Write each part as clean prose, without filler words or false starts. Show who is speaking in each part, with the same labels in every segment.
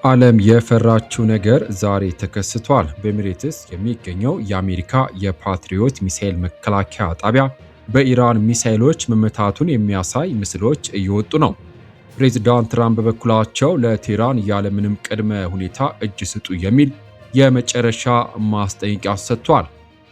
Speaker 1: ዓለም የፈራችው ነገር ዛሬ ተከስቷል። በኤሚሬትስ የሚገኘው የአሜሪካ የፓትሪዮት ሚሳኤል መከላከያ ጣቢያ በኢራን ሚሳኤሎች መመታቱን የሚያሳይ ምስሎች እየወጡ ነው። ፕሬዚዳንት ትራምፕ በበኩላቸው ለቴህራን ያለምንም ቅድመ ሁኔታ እጅ ስጡ የሚል የመጨረሻ ማስጠንቀቂያ ሰጥቷል።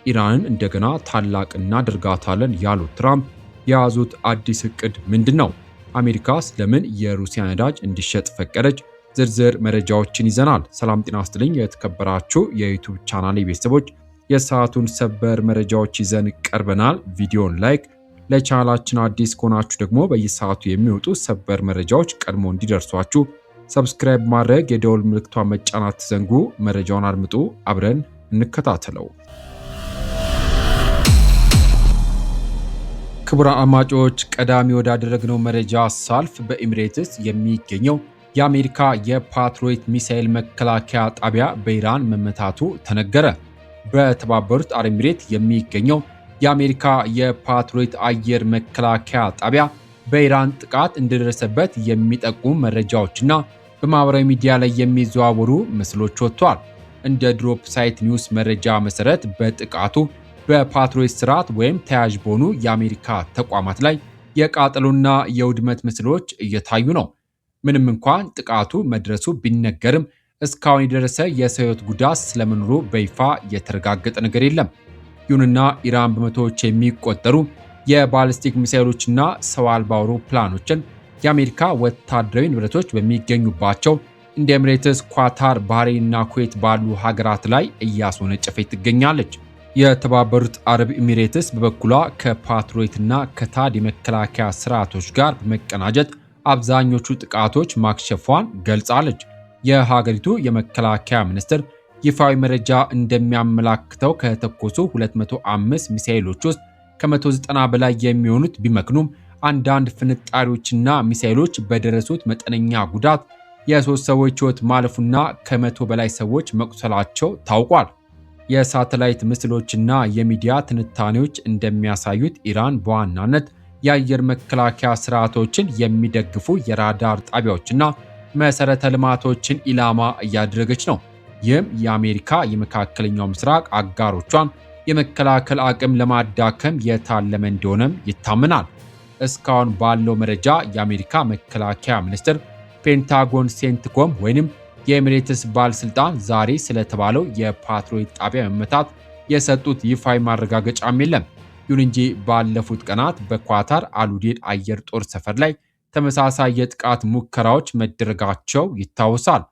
Speaker 1: ኢራንን እንደገና ታላቅ እናደርጋታለን ያሉት ትራምፕ የያዙት አዲስ እቅድ ምንድን ነው? አሜሪካስ ለምን የሩሲያ ነዳጅ እንዲሸጥ ፈቀደች? ዝርዝር መረጃዎችን ይዘናል። ሰላም ጤና ይስጥልኝ የተከበራችሁ የዩቲዩብ ቻናሌ ቤተሰቦች፣ የሰዓቱን ሰበር መረጃዎች ይዘን ቀርበናል። ቪዲዮን ላይክ፣ ለቻናላችን አዲስ ከሆናችሁ ደግሞ በየሰዓቱ የሚወጡ ሰበር መረጃዎች ቀድሞ እንዲደርሷችሁ ሰብስክራይብ ማድረግ፣ የደወል ምልክቷን መጫን አትዘንጉ። መረጃውን አድምጡ፣ አብረን እንከታተለው። ክቡራን አድማጮች፣ ቀዳሚ ወዳደረግነው መረጃ ሳልፍ በኤሚሬትስ የሚገኘው የአሜሪካ የፓትሪዮት ሚሳኤል መከላከያ ጣቢያ በኢራን መመታቱ ተነገረ። በተባበሩት አረብ ኤሚሬት የሚገኘው የአሜሪካ የፓትሪዮት አየር መከላከያ ጣቢያ በኢራን ጥቃት እንደደረሰበት የሚጠቁሙ መረጃዎችና በማህበራዊ ሚዲያ ላይ የሚዘዋወሩ ምስሎች ወጥተዋል። እንደ ድሮፕ ሳይት ኒውስ መረጃ መሰረት በጥቃቱ በፓትሪዮት ስርዓት ወይም ተያያዥ በሆኑ የአሜሪካ ተቋማት ላይ የቃጠሎና የውድመት ምስሎች እየታዩ ነው። ምንም እንኳን ጥቃቱ መድረሱ ቢነገርም እስካሁን የደረሰ የሰው ሕይወት ጉዳት ስለመኖሩ በይፋ የተረጋገጠ ነገር የለም። ይሁንና ኢራን በመቶዎች የሚቆጠሩ የባሊስቲክ ሚሳኤሎችና ሰው አልባ አውሮፕላኖችን የአሜሪካ ወታደራዊ ንብረቶች በሚገኙባቸው እንደ ኤሚሬትስ፣ ኳታር፣ ባህሬንና ኩዌት ባሉ ሀገራት ላይ እያስወነጨፈች ትገኛለች። የተባበሩት አረብ ኤሚሬትስ በበኩሏ ከፓትሪዮትና ከታድ የመከላከያ ስርዓቶች ጋር በመቀናጀት አብዛኞቹ ጥቃቶች ማክሸፏን ገልጻለች። የሀገሪቱ የመከላከያ ሚኒስትር ይፋዊ መረጃ እንደሚያመላክተው ከተኮሱ 205 ሚሳኤሎች ውስጥ ከ190 በላይ የሚሆኑት ቢመክኑም አንዳንድ ፍንጣሪዎችና ሚሳኤሎች በደረሱት መጠነኛ ጉዳት የሶስት ሰዎች ሕይወት ማለፉና ከ100 በላይ ሰዎች መቁሰላቸው ታውቋል። የሳተላይት ምስሎችና የሚዲያ ትንታኔዎች እንደሚያሳዩት ኢራን በዋናነት የአየር መከላከያ ስርዓቶችን የሚደግፉ የራዳር ጣቢያዎችና መሰረተ ልማቶችን ኢላማ እያደረገች ነው። ይህም የአሜሪካ የመካከለኛው ምስራቅ አጋሮቿን የመከላከል አቅም ለማዳከም የታለመ እንደሆነም ይታመናል። እስካሁን ባለው መረጃ የአሜሪካ መከላከያ ሚኒስትር ፔንታጎን ሴንትኮም ወይንም የኤሚሬትስ ባለስልጣን ዛሬ ስለተባለው የፓትሪዮት ጣቢያ መመታት የሰጡት ይፋዊ ማረጋገጫም የለም። ይሁን እንጂ ባለፉት ቀናት በኳታር አሉዴድ አየር ጦር ሰፈር ላይ ተመሳሳይ የጥቃት ሙከራዎች መደረጋቸው ይታወሳል።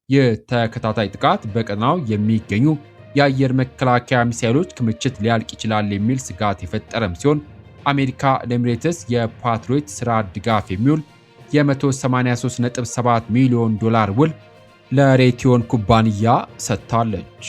Speaker 1: ይህ ተከታታይ ጥቃት በቀጠናው የሚገኙ የአየር መከላከያ ሚሳኤሎች ክምችት ሊያልቅ ይችላል የሚል ስጋት የፈጠረም ሲሆን አሜሪካ ለኤሚሬትስ የፓትሪዮት ስራ ድጋፍ የሚውል የ183.7 ሚሊዮን ዶላር ውል ለሬቲዮን ኩባንያ ሰጥታለች።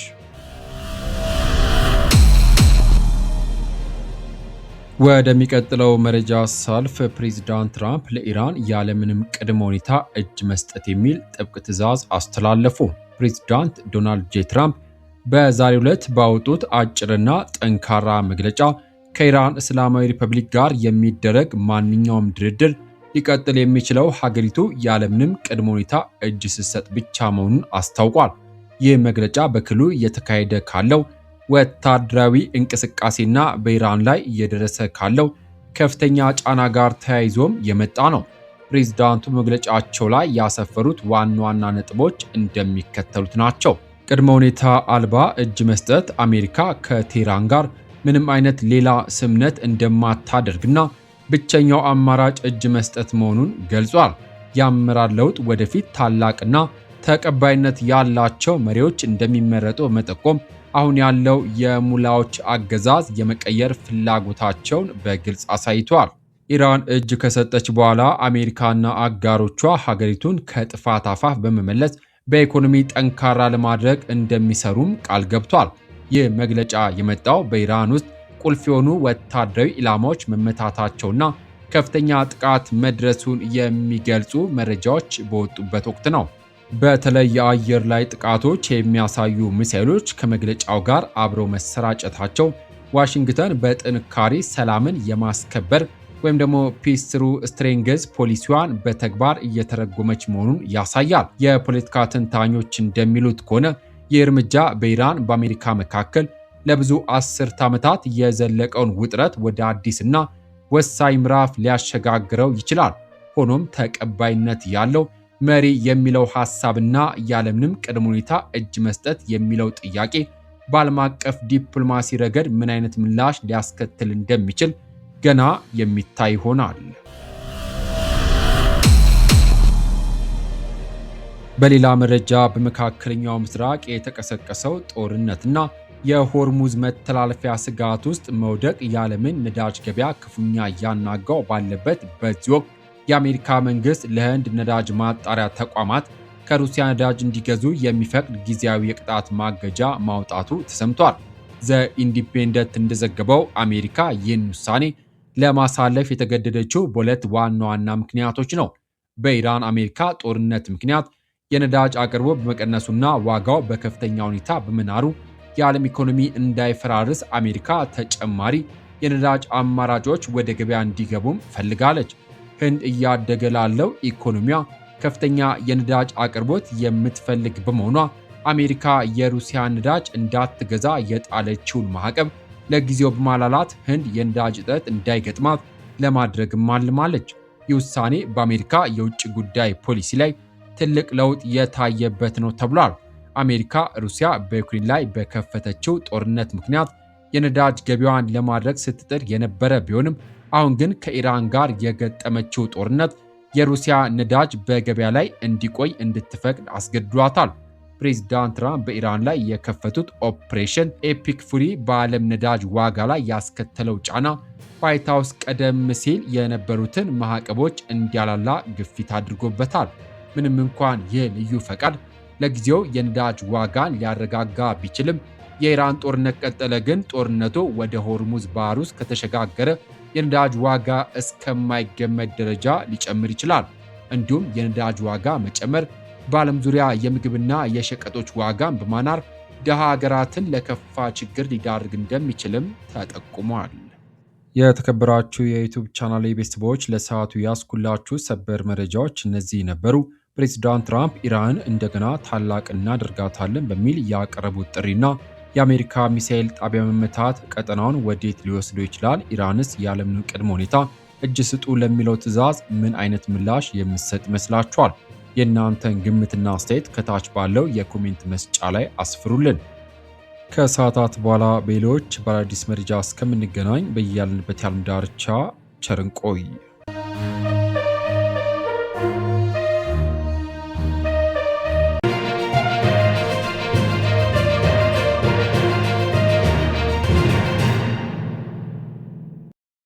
Speaker 1: ወደሚቀጥለው መረጃ ሳልፍ ፕሬዚዳንት ትራምፕ ለኢራን ያለምንም ቅድመ ሁኔታ እጅ መስጠት የሚል ጥብቅ ትዕዛዝ አስተላለፉ። ፕሬዚዳንት ዶናልድ ጄ ትራምፕ በዛሬው ዕለት ባወጡት አጭርና ጠንካራ መግለጫ ከኢራን እስላማዊ ሪፐብሊክ ጋር የሚደረግ ማንኛውም ድርድር ሊቀጥል የሚችለው ሀገሪቱ ያለምንም ቅድመ ሁኔታ እጅ ስትሰጥ ብቻ መሆኑን አስታውቋል። ይህ መግለጫ በክልሉ እየተካሄደ ካለው ወታደራዊ እንቅስቃሴና በኢራን ላይ እየደረሰ ካለው ከፍተኛ ጫና ጋር ተያይዞም የመጣ ነው። ፕሬዝዳንቱ መግለጫቸው ላይ ያሰፈሩት ዋና ዋና ነጥቦች እንደሚከተሉት ናቸው። ቅድመ ሁኔታ አልባ እጅ መስጠት አሜሪካ ከቴህራን ጋር ምንም አይነት ሌላ ስምምነት እንደማታደርግና ብቸኛው አማራጭ እጅ መስጠት መሆኑን ገልጿል። የአመራር ለውጥ ወደፊት ታላቅና ተቀባይነት ያላቸው መሪዎች እንደሚመረጡ በመጠቆም አሁን ያለው የሙላዎች አገዛዝ የመቀየር ፍላጎታቸውን በግልጽ አሳይቷል። ኢራን እጅ ከሰጠች በኋላ አሜሪካና አጋሮቿ ሀገሪቱን ከጥፋት አፋፍ በመመለስ በኢኮኖሚ ጠንካራ ለማድረግ እንደሚሰሩም ቃል ገብቷል። ይህ መግለጫ የመጣው በኢራን ውስጥ ቁልፍ የሆኑ ወታደራዊ ኢላማዎች መመታታቸውና ከፍተኛ ጥቃት መድረሱን የሚገልጹ መረጃዎች በወጡበት ወቅት ነው። በተለይ የአየር ላይ ጥቃቶች የሚያሳዩ ሚሳኤሎች ከመግለጫው ጋር አብረው መሰራጨታቸው ዋሽንግተን በጥንካሬ ሰላምን የማስከበር ወይም ደግሞ ፒስ ትሩ ስትሬንግዝ ፖሊሲዋን በተግባር እየተረጎመች መሆኑን ያሳያል። የፖለቲካ ተንታኞች እንደሚሉት ከሆነ ይህ እርምጃ በኢራን በአሜሪካ መካከል ለብዙ አስርት ዓመታት የዘለቀውን ውጥረት ወደ አዲስና ወሳኝ ምዕራፍ ሊያሸጋግረው ይችላል። ሆኖም ተቀባይነት ያለው መሪ የሚለው ሐሳብና ያለምንም ቅድመ ሁኔታ እጅ መስጠት የሚለው ጥያቄ በዓለም አቀፍ ዲፕሎማሲ ረገድ ምን አይነት ምላሽ ሊያስከትል እንደሚችል ገና የሚታይ ይሆናል። በሌላ መረጃ በመካከለኛው ምስራቅ የተቀሰቀሰው ጦርነትና የሆርሙዝ መተላለፊያ ስጋት ውስጥ መውደቅ የዓለምን ነዳጅ ገበያ ክፉኛ እያናጋው ባለበት በዚህ ወቅት የአሜሪካ መንግስት ለህንድ ነዳጅ ማጣሪያ ተቋማት ከሩሲያ ነዳጅ እንዲገዙ የሚፈቅድ ጊዜያዊ የቅጣት ማገጃ ማውጣቱ ተሰምቷል። ዘ ኢንዲፔንደንት እንደዘገበው አሜሪካ ይህን ውሳኔ ለማሳለፍ የተገደደችው በሁለት ዋና ዋና ምክንያቶች ነው። በኢራን አሜሪካ ጦርነት ምክንያት የነዳጅ አቅርቦት በመቀነሱና ዋጋው በከፍተኛ ሁኔታ በመናሩ የዓለም ኢኮኖሚ እንዳይፈራርስ አሜሪካ ተጨማሪ የነዳጅ አማራጮች ወደ ገበያ እንዲገቡም ፈልጋለች። ህንድ እያደገ ላለው ኢኮኖሚያ ከፍተኛ የነዳጅ አቅርቦት የምትፈልግ በመሆኗ አሜሪካ የሩሲያ ነዳጅ እንዳትገዛ የጣለችውን ማዕቀብ ለጊዜው በማላላት ህንድ የነዳጅ እጥረት እንዳይገጥማት ለማድረግም አልማለች። ይህ ውሳኔ በአሜሪካ የውጭ ጉዳይ ፖሊሲ ላይ ትልቅ ለውጥ የታየበት ነው ተብሏል። አሜሪካ ሩሲያ በዩክሬን ላይ በከፈተችው ጦርነት ምክንያት የነዳጅ ገቢዋን ለማድረግ ስትጥር የነበረ ቢሆንም አሁን ግን ከኢራን ጋር የገጠመችው ጦርነት የሩሲያ ነዳጅ በገበያ ላይ እንዲቆይ እንድትፈቅድ አስገድዷታል። ፕሬዚዳንት ትራምፕ በኢራን ላይ የከፈቱት ኦፕሬሽን ኤፒክ ፉሪ በዓለም ነዳጅ ዋጋ ላይ ያስከተለው ጫና ዋይት ሃውስ ቀደም ሲል የነበሩትን ማዕቀቦች እንዲያላላ ግፊት አድርጎበታል። ምንም እንኳን ይህ ልዩ ፈቃድ ለጊዜው የነዳጅ ዋጋን ሊያረጋጋ ቢችልም የኢራን ጦርነት ቀጠለ። ግን ጦርነቱ ወደ ሆርሙዝ ባህር ውስጥ ከተሸጋገረ የነዳጅ ዋጋ እስከማይገመት ደረጃ ሊጨምር ይችላል። እንዲሁም የነዳጅ ዋጋ መጨመር በዓለም ዙሪያ የምግብና የሸቀጦች ዋጋን በማናር ድሃ ሀገራትን ለከፋ ችግር ሊዳርግ እንደሚችልም ተጠቁሟል። የተከበራችሁ የዩቲዩብ ቻናል ቤተሰቦች ለሰዓቱ ያስኩላችሁ ሰበር መረጃዎች እነዚህ ነበሩ። ፕሬዚዳንት ትራምፕ ኢራን እንደገና ታላቅ እናደርጋታለን በሚል ያቀረቡት ጥሪና የአሜሪካ ሚሳኤል ጣቢያ መመታት ቀጠናውን ወዴት ሊወስዶ ይችላል? ኢራንስ ያለምንም ቅድመ ሁኔታ እጅ ስጡ ለሚለው ትዕዛዝ ምን አይነት ምላሽ የምትሰጥ ይመስላችኋል? የእናንተን ግምትና አስተያየት ከታች ባለው የኮሜንት መስጫ ላይ አስፍሩልን። ከሰዓታት በኋላ በሌሎች በአዳዲስ መረጃ እስከምንገናኝ በያለንበት የዓለም ዳርቻ ቸር እንቆይ።